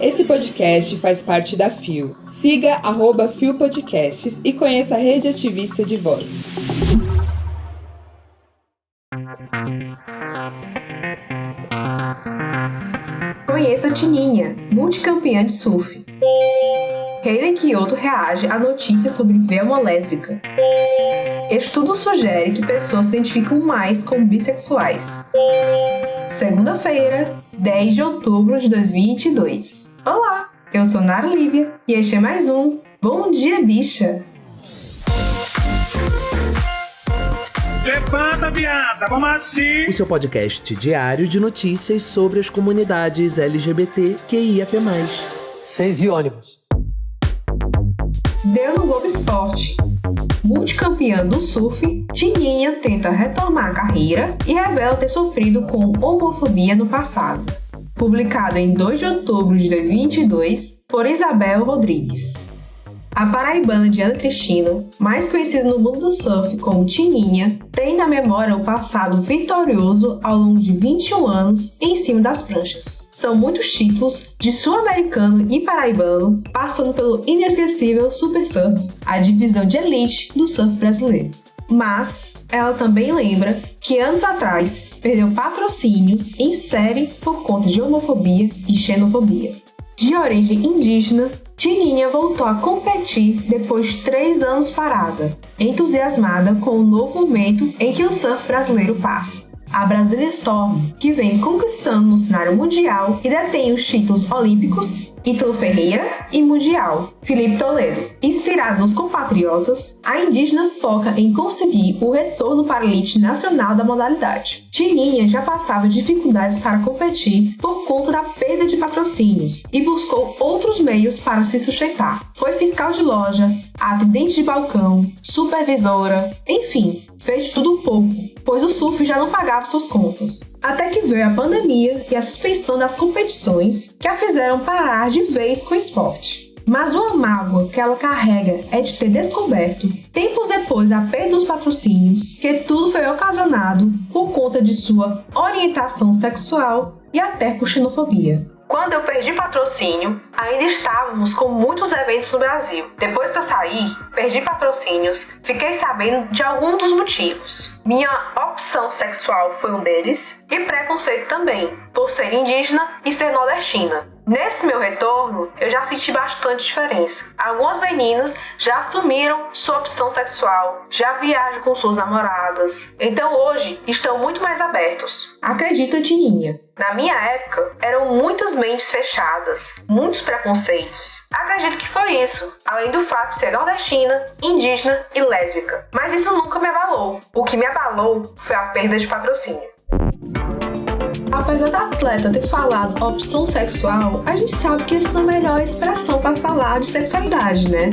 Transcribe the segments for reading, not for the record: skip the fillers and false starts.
Esse podcast faz parte da FIO. Siga @FIO Podcasts e conheça a rede ativista de vozes. Conheça Tininha, multicampeã de surf. Hayley Kiyoko reage a notícias sobre Velma lésbica. Estudo sugere que pessoas se identificam mais como bissexuais. Segunda-feira, 10 de outubro de 2022. Olá, eu sou Nara Lívia e este é mais um Bom Dia Bicha. Levanta, viada, vamos assim! O seu podcast diário de notícias sobre as comunidades LGBTQIAP+. 6 e ônibus. Deu no Globo Esporte. Multicampeã do surf, Tininha tenta retomar a carreira e revela ter sofrido com homofobia no passado. Publicado em 2 de outubro de 2022 por Isabel Rodrigues. A paraibana Diana Cristina, mais conhecida no mundo do surf como Tininha, tem na memória o passado vitorioso ao longo de 21 anos em cima das pranchas. São muitos títulos de sul-americano e paraibano, passando pelo inesquecível Super Surf, a divisão de elite do surf brasileiro. Mas ela também lembra que anos atrás perdeu patrocínios em série por conta de homofobia e xenofobia. De origem indígena, Tininha voltou a competir depois de 3 anos parada, entusiasmada com o novo momento em que o surf brasileiro passa. A Brasília Storm, que vem conquistando no cenário mundial e detém os títulos olímpicos, Ítalo Ferreira e mundial, Felipe Toledo. Inspirado nos compatriotas, a indígena foca em conseguir o retorno para a elite nacional da modalidade. Tininha já passava dificuldades para competir por conta da perda de patrocínios e buscou outros meios para se sustentar. Foi fiscal de loja, atendente de balcão, supervisora, enfim, fez de tudo um pouco, pois o surf já não pagava suas contas. Até que veio a pandemia e a suspensão das competições que a fizeram parar de vez com o esporte. Mas uma mágoa que ela carrega é de ter descoberto, tempos depois da perda dos patrocínios, que tudo foi ocasionado por conta de sua orientação sexual e até por xenofobia. Quando eu perdi patrocínio, ainda estávamos com muitos eventos no Brasil. Depois que eu saí, perdi patrocínios, fiquei sabendo de alguns dos motivos. Minha opção sexual foi um deles, e preconceito também, por ser indígena e ser nordestina. Nesse meu retorno, eu já senti bastante diferença. Algumas meninas já assumiram sua opção sexual, já viajam com suas namoradas. Então hoje estão muito mais abertos. Acredita, Tininha. Na minha época, eram muitas mentes fechadas, muitos preconceitos. Acredito que foi isso, além do fato de ser nordestina, indígena e lésbica. Mas isso nunca me abalou. O que me abalou foi a perda de patrocínio. Apesar da atleta ter falado opção sexual, a gente sabe que essa não é a melhor expressão para falar de sexualidade, né?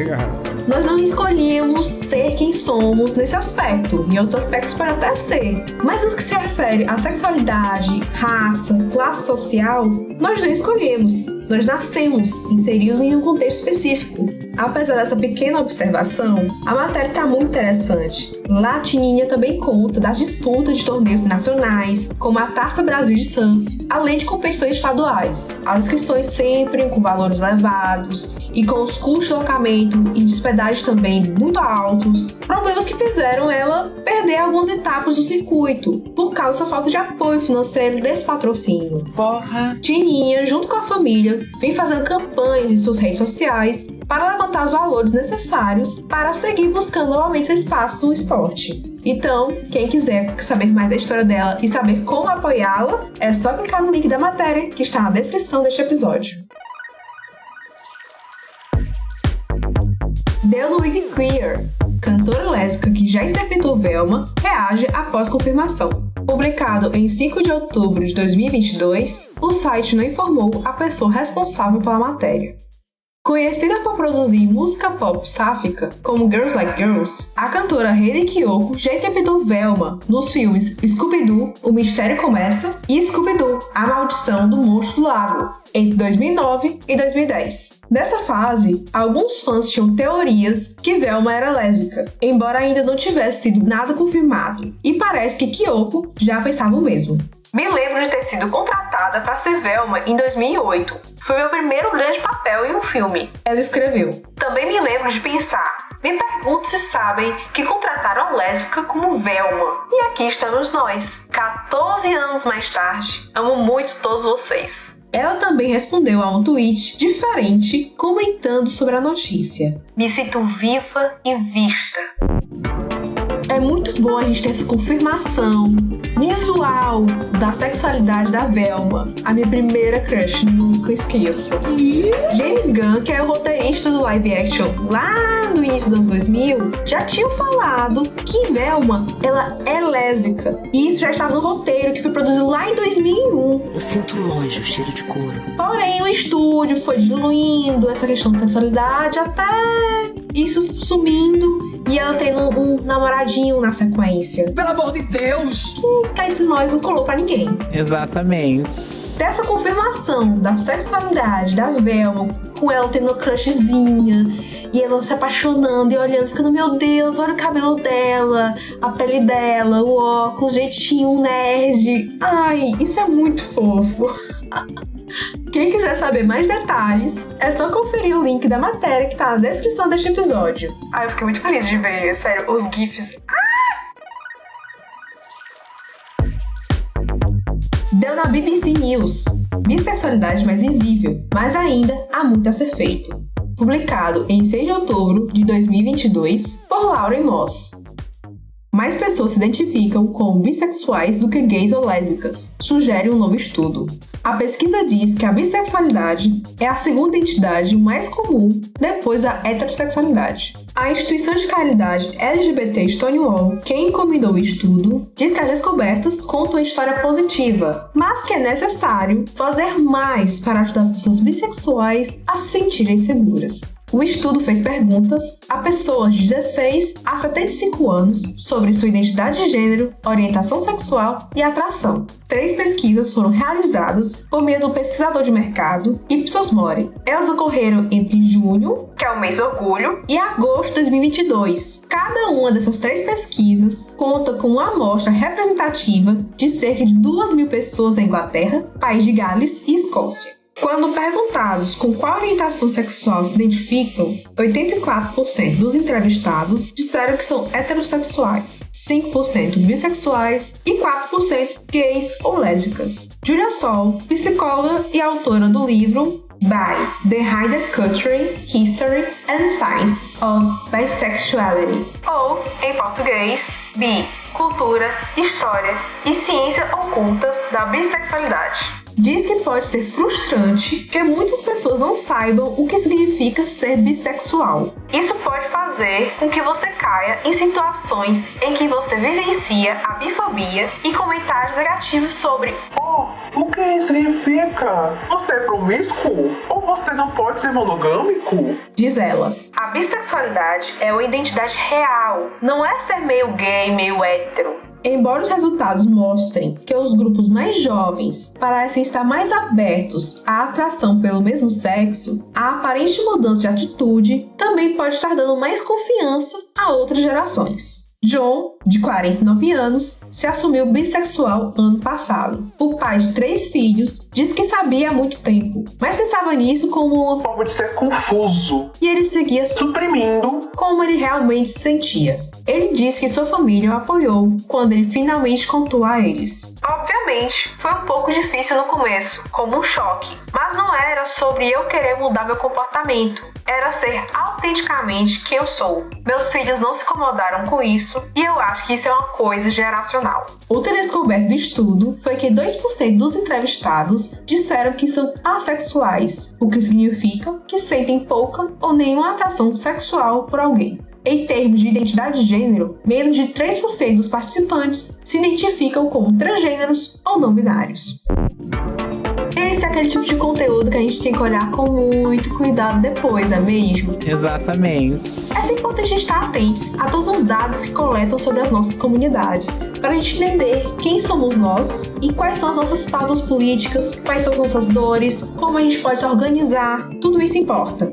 Gata. Nós não escolhemos ser quem somos nesse aspecto, em outros aspectos pode até ser. Mas no que se refere à sexualidade, raça, classe social, nós não escolhemos. Nós nascemos inseridos em um contexto específico. Apesar dessa pequena observação, a matéria está muito interessante. Lá, Tininha também conta das disputas de torneios nacionais, como a Taça Brasil de Surf, além de competições estaduais. As inscrições sempre com valores elevados e com os custos de locamento e de hospedagem também muito altos, problemas que fizeram ela perder algumas etapas do circuito, por causa da falta de apoio financeiro desse patrocínio. Porra! Tininha, junto com a família, vem fazendo campanhas em suas redes sociais para levantar os valores necessários para seguir buscando novamente seu espaço no esporte. Então, quem quiser saber mais da história dela e saber como apoiá-la, é só clicar no link da matéria que está na descrição deste episódio. Deu no Wig Queer. Cantora lésbica que já interpretou Velma reage após confirmação. Publicado em 5 de outubro de 2022, o site não informou a pessoa responsável pela matéria. Conhecida por produzir música pop sáfica, como Girls Like Girls, a cantora Hayley Kiyoko já interpretou Velma nos filmes Scooby-Doo, O Mistério Começa e Scooby-Doo, A Maldição do Monstro do Lago, entre 2009 e 2010. Nessa fase, alguns fãs tinham teorias que Velma era lésbica, embora ainda não tivesse sido nada confirmado, e parece que Kiyoko já pensava o mesmo. Me lembro de ter sido contratada para ser Velma em 2008. Foi meu primeiro grande papel em um filme. Ela escreveu. Também me lembro de pensar, me pergunto se sabem que contrataram a lésbica como Velma. E aqui estamos nós, 14 anos mais tarde. Amo muito todos vocês. Ela também respondeu a um tweet diferente, comentando sobre a notícia. Me sinto viva e vista. É muito bom a gente ter essa confirmação visual da sexualidade da Velma. A minha primeira crush, nunca esqueço. James Gunn, que é o roteirista do live action lá no início dos anos 2000, já tinha falado que Velma, ela é lésbica. E isso já estava no roteiro, que foi produzido lá em 2001. Eu sinto longe o cheiro de couro. Porém, o estúdio foi diluindo essa questão de sexualidade até isso sumindo. E ela tendo um namoradinho na sequência. Pelo amor de Deus! Que cá entre nós não colou pra ninguém. Exatamente. Dessa confirmação da sexualidade da Velma, com ela tendo uma crushzinha, e ela se apaixonando e olhando, ficando, meu Deus, olha o cabelo dela, a pele dela, o óculos, jeitinho nerd. Ai, isso é muito fofo. Quem quiser saber mais detalhes, é só conferir o link da matéria que tá na descrição deste episódio. Ai, eu fiquei muito feliz de ver, sério, os GIFs. Deu na BBC News. Bissexualidade mais visível, mas ainda há muito a ser feito. Publicado em 6 de outubro de 2022 por Lauren Moss. Mais pessoas se identificam como bissexuais do que gays ou lésbicas, sugere um novo estudo. A pesquisa diz que a bissexualidade é a segunda identidade mais comum depois da heterossexualidade. A instituição de caridade LGBT Stonewall, quem encomendou o estudo, diz que as descobertas contam uma história positiva, mas que é necessário fazer mais para ajudar as pessoas bissexuais a se sentirem seguras. O estudo fez perguntas a pessoas de 16 a 75 anos sobre sua identidade de gênero, orientação sexual e atração. 3 pesquisas foram realizadas por meio do pesquisador de mercado Ipsos Mori. Elas ocorreram entre junho, que é o mês do orgulho, e agosto de 2022. Cada uma dessas 3 pesquisas conta com uma amostra representativa de cerca de 2.000 pessoas na Inglaterra, País de Gales e Escócia. Quando perguntados com qual orientação sexual se identificam, 84% dos entrevistados disseram que são heterossexuais, 5% bissexuais e 4% gays ou lésbicas. Julia Sol, psicóloga e autora do livro Bi, Behind the Culture, History and Science of Bisexuality, ou, em português, Bi, Cultura, História e Ciência Oculta da Bissexualidade. Diz que pode ser frustrante que muitas pessoas não saibam o que significa ser bissexual. Isso pode fazer com que você caia em situações em que você vivencia a bifobia e comentários negativos sobre O que isso significa? Você é promíscuo? Ou você não pode ser monogâmico? Diz ela. A bissexualidade é uma identidade real, não é ser meio gay, meio hétero. Embora os resultados mostrem que os grupos mais jovens parecem estar mais abertos à atração pelo mesmo sexo, a aparente mudança de atitude também pode estar dando mais confiança a outras gerações. John, de 49 anos, se assumiu bissexual ano passado. O pai de 3 filhos diz que sabia há muito tempo, mas pensava nisso como uma Forma de ser confuso, e ele seguia suprimindo como ele realmente se sentia. Ele diz que sua família o apoiou quando ele finalmente contou a eles. Obviamente, foi um pouco difícil no começo, como um choque, mas não era sobre eu querer mudar meu comportamento, era ser autenticamente quem eu sou. Meus filhos não se incomodaram com isso e eu acho que isso é uma coisa geracional. Outra descoberta do estudo foi que 2% dos entrevistados disseram que são assexuais, o que significa que sentem pouca ou nenhuma atração sexual por alguém. Em termos de identidade de gênero, menos de 3% dos participantes se identificam como transgêneros ou não binários. Esse é aquele tipo de conteúdo que a gente tem que olhar com muito cuidado depois, é mesmo? Exatamente. É sempre importante a gente estar atentos a todos os dados que coletam sobre as nossas comunidades, para a gente entender quem somos nós e quais são as nossas pautas políticas, quais são as nossas dores, como a gente pode se organizar, tudo isso importa.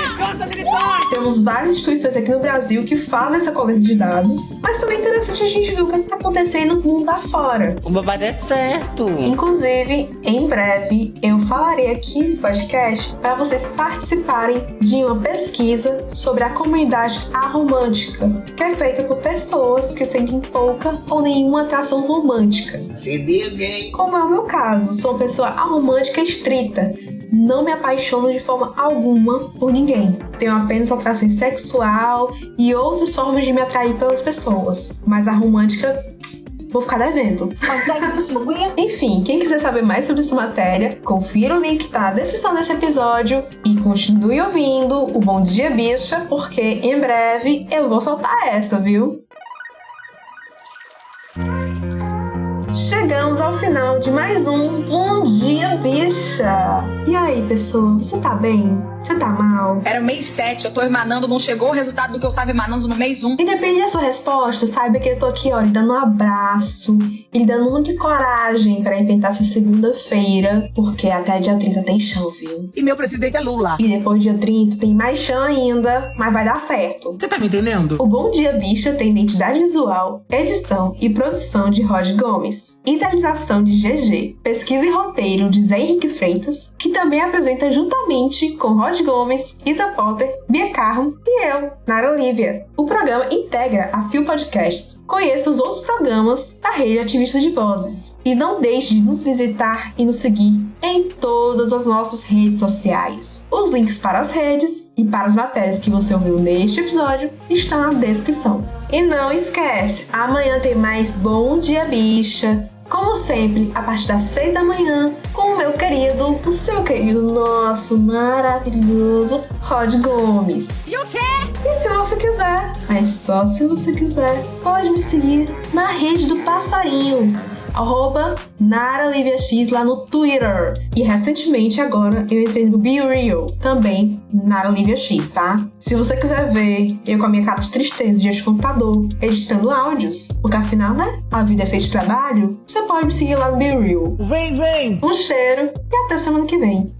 Descansa, militar! Temos várias instituições aqui no Brasil que fazem essa coleta de dados, mas também é interessante a gente ver o que está acontecendo no mundo afora. O babado é certo. Inclusive, em breve, eu falarei aqui no podcast para vocês participarem de uma pesquisa sobre a comunidade aromântica, que é feita por pessoas que sentem pouca ou nenhuma atração romântica. Como é o meu caso, sou uma pessoa aromântica estrita. Não me apaixono de forma alguma por ninguém. Tenho apenas atração sexual e outras formas de me atrair pelas pessoas. Mas a romântica, vou ficar devendo. Enfim, quem quiser saber mais sobre essa matéria, confira o link que tá na descrição desse episódio e continue ouvindo o Bom Dia Bicha, porque em breve eu vou soltar essa, viu? Chegamos ao final de mais um Bom Dia Bicha! E aí, pessoa, você tá bem? Você tá mal? Era o mês 7, eu tô emanando, não chegou o resultado do que eu tava emanando no mês 1. Independente da sua resposta, saiba que eu tô aqui, ó, lhe dando um abraço e lhe dando muita coragem pra enfrentar essa segunda-feira, porque até dia 30 tem chão, viu? E meu presidente é Lula. E depois do dia 30 tem mais chão ainda, mas vai dar certo. Você tá me entendendo? O Bom Dia Bicha tem identidade visual, edição e produção de Rod Gomes, idealização de GG, pesquisa e roteiro de Zé Henrique Freitas, que também apresenta juntamente com Rod Gomes, Isa Potter, Bia Carmo e eu, Nara Olivia. O programa integra a Fio Podcasts. Conheça os outros programas da Rede Ativista de Vozes. E não deixe de nos visitar e nos seguir em todas as nossas redes sociais. Os links para as redes e para as matérias que você ouviu neste episódio estão na descrição. E não esquece, amanhã tem mais Bom Dia Bicha. Como sempre, a partir das 6 da manhã, com o meu querido, o seu querido, nosso maravilhoso Rod Gomes. E o quê? E se você quiser, mas só se você quiser, pode me seguir na rede do passarinho, @NaraLiviaX lá no Twitter. E recentemente agora eu entrei no Be Real, também NaraLiviaX, tá? Se você quiser ver eu com a minha cara de tristeza diante do computador, editando áudios, porque afinal, né, a vida é feita de trabalho, você pode me seguir lá no Be Real. Vem! Um cheiro e até semana que vem.